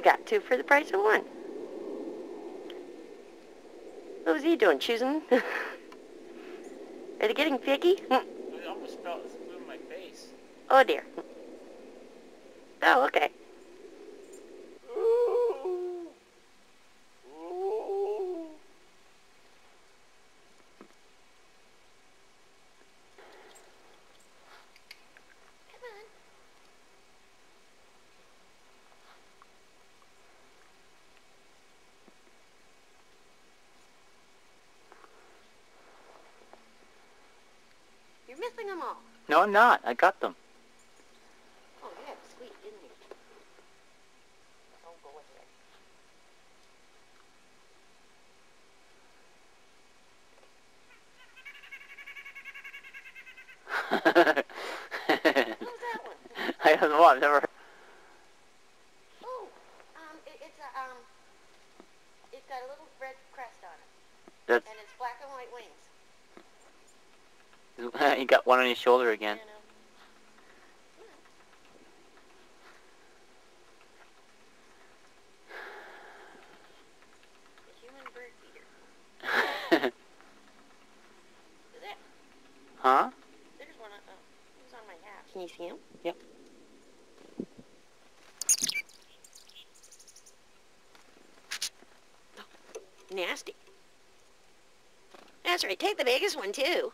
got two for the price of one. What was he doing? Choosing? Are they getting picky? It almost flew in my face. Oh dear. Oh, okay. You're missing them all. No, I'm not. I got them. Oh, yeah, sweet, didn't you? Oh, go What was that one? I don't know. I've never heard. Oh, it's got a little red crest on it. That's, And it's black and white wings. you got one on your shoulder again. You know. The human bird feeder. Is it? Huh? There's one he's on my hat. Can you see him? Yep. Nasty. That's right. Take the biggest one, too.